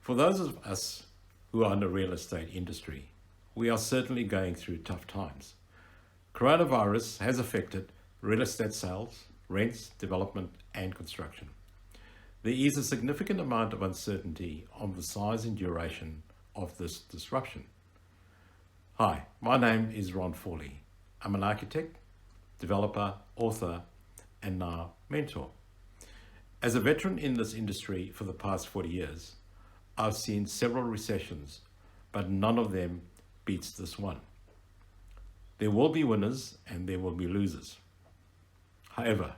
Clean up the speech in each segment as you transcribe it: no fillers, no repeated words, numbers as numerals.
For those of us who are in the real estate industry, we are certainly going through tough times. Coronavirus has affected real estate sales, rents, development, and construction. There is a significant amount of uncertainty on the size and duration of this disruption. Hi, my name is Ron Forley. I'm an architect, developer, author, and now mentor. As a veteran in this industry for the past 40 years, I've seen several recessions, but none of them beats this one. There will be winners and there will be losers. However,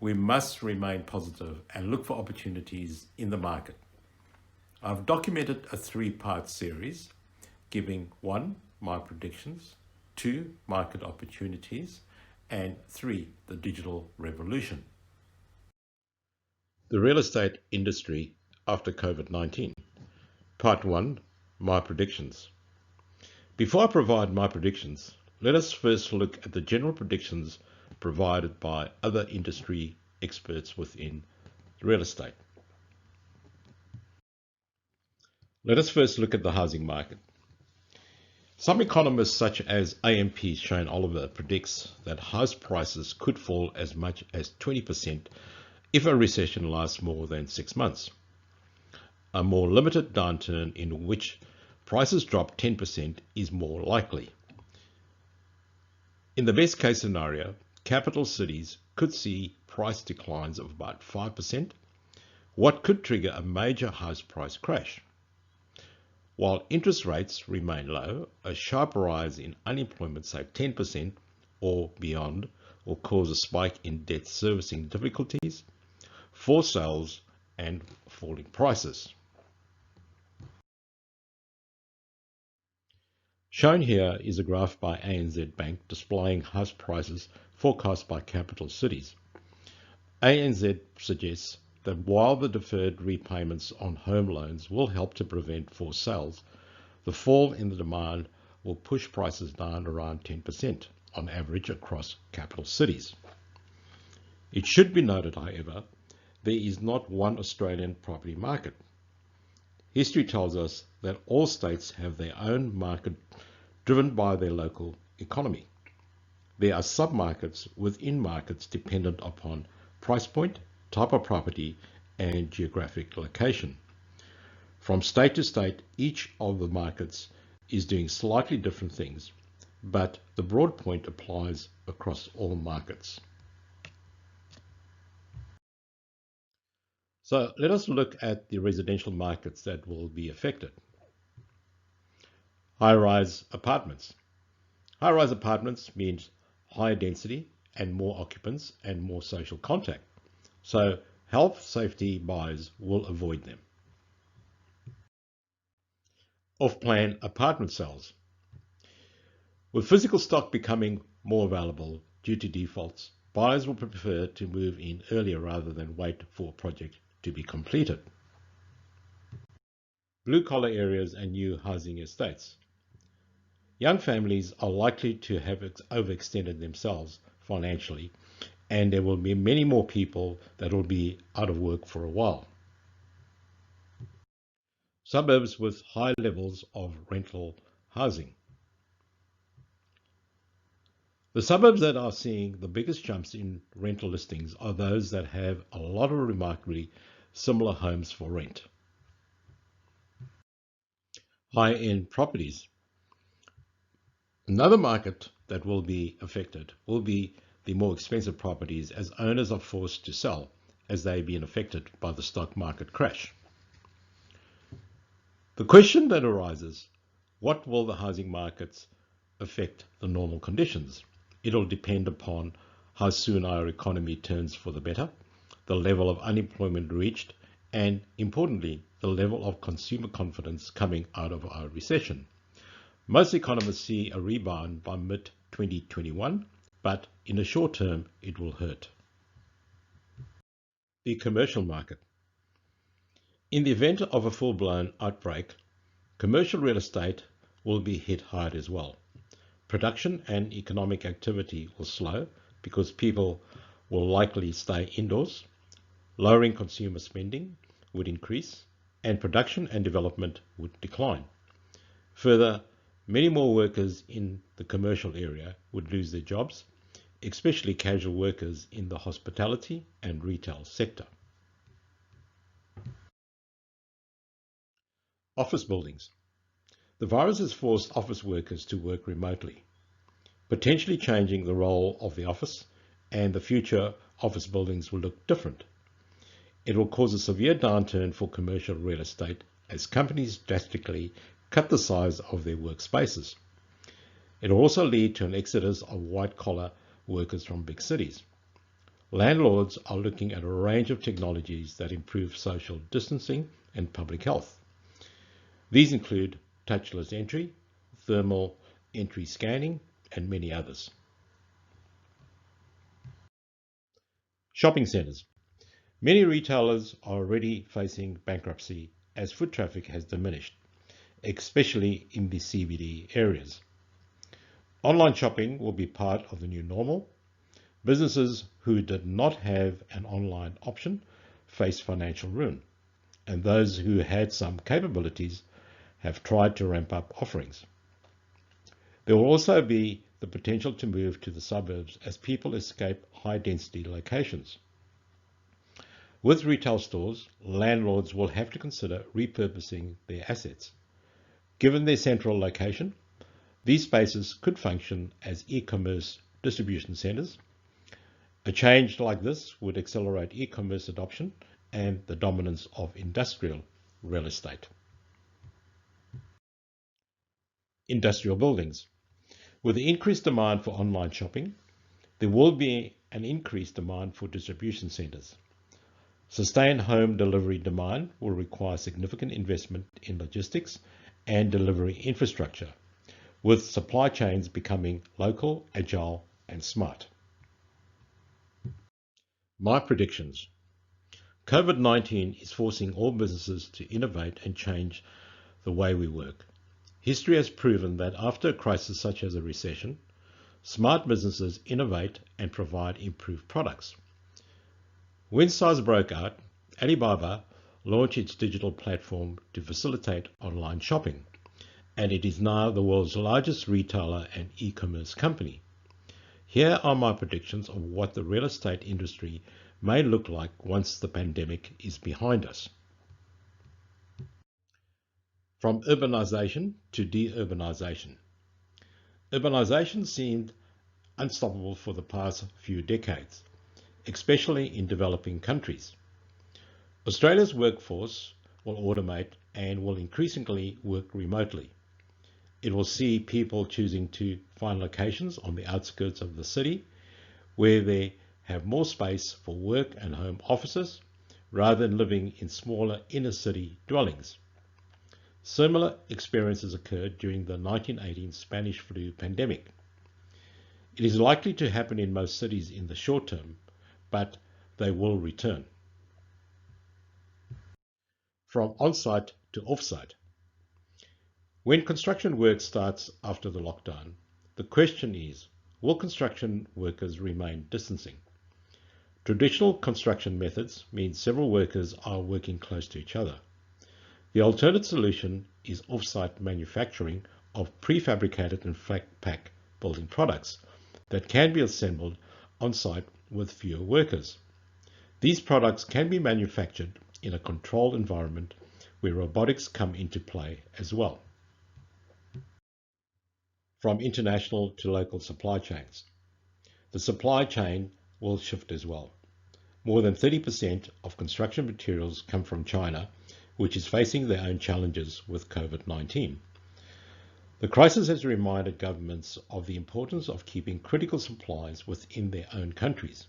we must remain positive and look for opportunities in the market. I've documented a 3-part series giving 1, my predictions, 2, market opportunities, and 3, the digital revolution. The real estate industry after COVID-19. Part 1, my predictions. Before I provide my predictions, let us first look at the general predictions provided by other industry experts within real estate. Let us first look at the housing market. Some economists such as AMP's Shane Oliver predicts that house prices could fall as much as 20% if a recession lasts more than 6 months. A more limited downturn in which prices drop 10% is more likely. In the best case scenario, capital cities could see price declines of about 5%, what could trigger a major house price crash. While interest rates remain low, a sharp rise in unemployment, say 10% or beyond, will cause a spike in debt servicing difficulties, forced sales, and falling prices. Shown here is a graph by ANZ Bank displaying house prices forecast by capital cities. ANZ suggests that while the deferred repayments on home loans will help to prevent forced sales, the fall in the demand will push prices down around 10% on average across capital cities. It should be noted, however, there is not one Australian property market. History tells us that all states have their own market driven by their local economy. There are sub-markets within markets dependent upon price point, type of property, and geographic location. From state to state, each of the markets is doing slightly different things, but the broad point applies across all markets. So let us look at the residential markets that will be affected. High-rise apartments. High-rise apartments means higher density and more occupants and more social contact. So health safety buyers will avoid them. Off-plan apartment sales. With physical stock becoming more available due to defaults, buyers will prefer to move in earlier rather than wait for a project to be completed. Blue-collar areas and new housing estates. Young families are likely to have overextended themselves financially, and there will be many more people that will be out of work for a while. Suburbs with high levels of rental housing. The suburbs that are seeing the biggest jumps in rental listings are those that have a lot of remarkably similar homes for rent. High-end properties. Another market that will be affected will be the more expensive properties, as owners are forced to sell as they've been affected by the stock market crash. The question that arises, what will the housing markets affect the normal conditions? It'll depend upon how soon our economy turns for the better, the level of unemployment reached, and importantly, the level of consumer confidence coming out of our recession. Most economists see a rebound by mid-2021, but in the short term, it will hurt. The commercial market. In the event of a full-blown outbreak, commercial real estate will be hit hard as well. Production and economic activity will slow because people will likely stay indoors. Lowering consumer spending would increase, and production and development would decline. Further, many more workers in the commercial area would lose their jobs, especially casual workers in the hospitality and retail sector. Office buildings. The virus has forced office workers to work remotely, potentially changing the role of the office, and the future office buildings will look different. It will cause a severe downturn for commercial real estate as companies drastically cut the size of their workspaces. It will also lead to an exodus of white-collar workers from big cities. Landlords are looking at a range of technologies that improve social distancing and public health. These include touchless entry, thermal entry scanning, and many others. Shopping centres. Many retailers are already facing bankruptcy as foot traffic has diminished, especially in the CBD areas. Online shopping will be part of the new normal. Businesses who did not have an online option face financial ruin, and those who had some capabilities have tried to ramp up offerings. There will also be the potential to move to the suburbs as people escape high-density locations. With retail stores, landlords will have to consider repurposing their assets. Given their central location, these spaces could function as e-commerce distribution centres. A change like this would accelerate e-commerce adoption and the dominance of industrial real estate. Industrial buildings. With the increased demand for online shopping, there will be an increased demand for distribution centres. Sustained home delivery demand will require significant investment in logistics and delivery infrastructure, with supply chains becoming local, agile, and smart. My predictions. COVID-19 is forcing all businesses to innovate and change the way we work. History has proven that after a crisis such as a recession, smart businesses innovate and provide improved products. When SARS broke out, Alibaba launched its digital platform to facilitate online shopping, and it is now the world's largest retailer and e-commerce company. Here are my predictions of what the real estate industry may look like once the pandemic is behind us. From urbanisation to de-urbanisation. Urbanisation seemed unstoppable for the past few decades, especially in developing countries. Australia's workforce will automate and will increasingly work remotely. It will see people choosing to find locations on the outskirts of the city where they have more space for work and home offices rather than living in smaller inner city dwellings. Similar experiences occurred during the 1918 Spanish flu pandemic. It is likely to happen in most cities in the short term, but they will return. From on-site to off-site. When construction work starts after the lockdown, the question is, will construction workers remain distancing? Traditional construction methods mean several workers are working close to each other. The alternate solution is off-site manufacturing of prefabricated and flat pack building products that can be assembled on-site with fewer workers. These products can be manufactured in a controlled environment where robotics come into play as well. From international to local supply chains. The supply chain will shift as well. More than 30% of construction materials come from China, which is facing their own challenges with COVID-19. The crisis has reminded governments of the importance of keeping critical supplies within their own countries.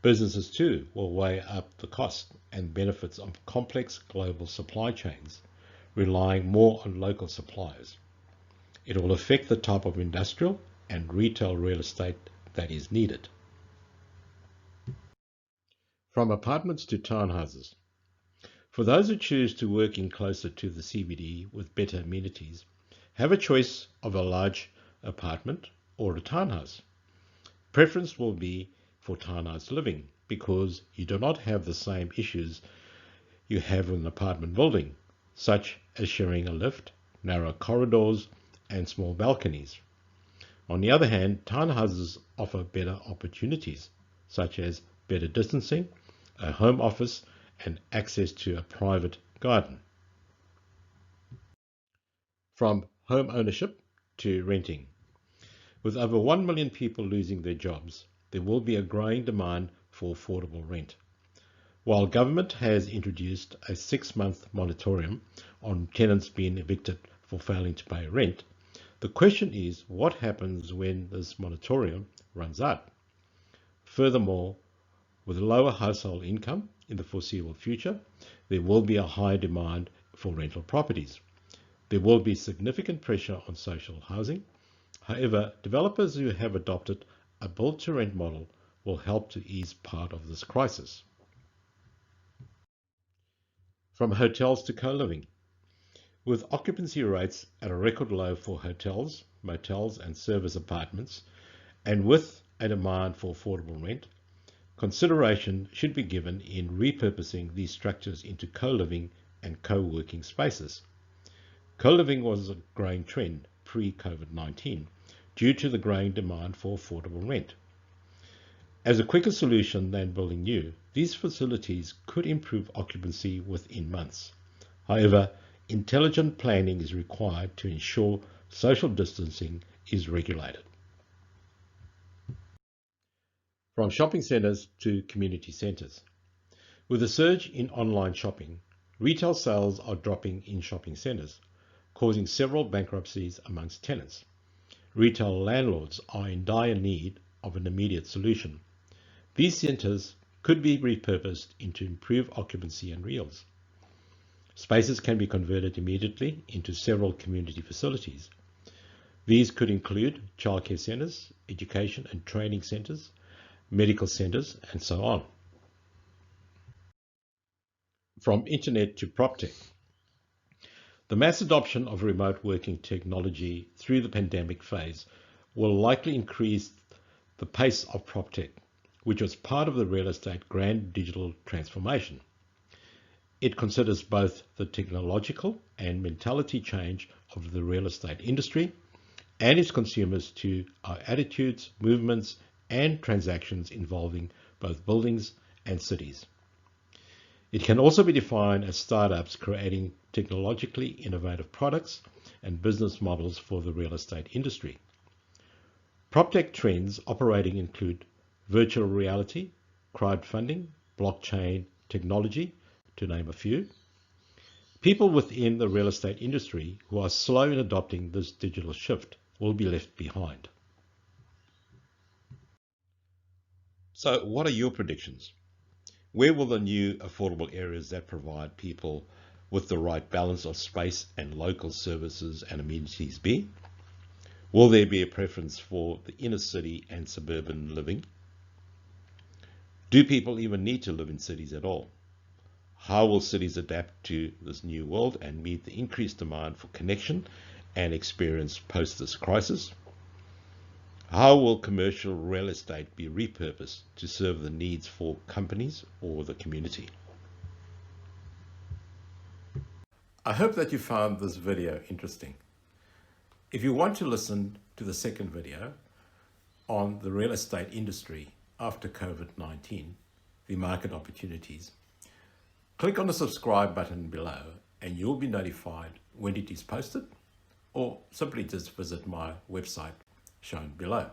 Businesses too will weigh up the costs and benefits of complex global supply chains, relying more on local suppliers. It will affect the type of industrial and retail real estate that is needed. From apartments to townhouses. For those who choose to work in closer to the CBD with better amenities, have a choice of a large apartment or a townhouse. Preference will be for townhouse living because you do not have the same issues you have in an apartment building, such as sharing a lift, narrow corridors, and small balconies. On the other hand, townhouses offer better opportunities, such as better distancing, a home office, and access to a private garden. From home ownership to renting. With over 1 million people losing their jobs, there will be a growing demand for affordable rent. While government has introduced a 6-month moratorium on tenants being evicted for failing to pay rent, the question is what happens when this moratorium runs out? Furthermore, with lower household income in the foreseeable future, there will be a high demand for rental properties. There will be significant pressure on social housing. However, developers who have adopted a build-to-rent model will help to ease part of this crisis. From hotels to co-living. With occupancy rates at a record low for hotels, motels, and service apartments, and with a demand for affordable rent, consideration should be given in repurposing these structures into co-living and co-working spaces. Co-living was a growing trend pre-COVID-19 due to the growing demand for affordable rent. As a quicker solution than building new, these facilities could improve occupancy within months. However, intelligent planning is required to ensure social distancing is regulated. From shopping centres to community centres. With a surge in online shopping, retail sales are dropping in shopping centres, causing several bankruptcies amongst tenants. Retail landlords are in dire need of an immediate solution. These centres could be repurposed into improved occupancy and yields. Spaces can be converted immediately into several community facilities. These could include childcare centres, education and training centres, medical centres, and so on. From internet to PropTech. The mass adoption of remote working technology through the pandemic phase will likely increase the pace of PropTech, which was part of the real estate grand digital transformation. It considers both the technological and mentality change of the real estate industry and its consumers to our attitudes, movements, and transactions involving both buildings and cities. It can also be defined as startups creating technologically innovative products and business models for the real estate industry. PropTech trends operating include virtual reality, crowdfunding, blockchain technology, to name a few. People within the real estate industry who are slow in adopting this digital shift will be left behind. So what are your predictions? Where will the new affordable areas that provide people with the right balance of space and local services and amenities be? Will there be a preference for the inner city and suburban living? Do people even need to live in cities at all? How will cities adapt to this new world and meet the increased demand for connection and experience post this crisis? How will commercial real estate be repurposed to serve the needs for companies or the community? I hope that you found this video interesting. If you want to listen to the second video on the real estate industry after COVID-19, the market opportunities, click on the subscribe button below and you'll be notified when it is posted, or simply just visit my website shown below.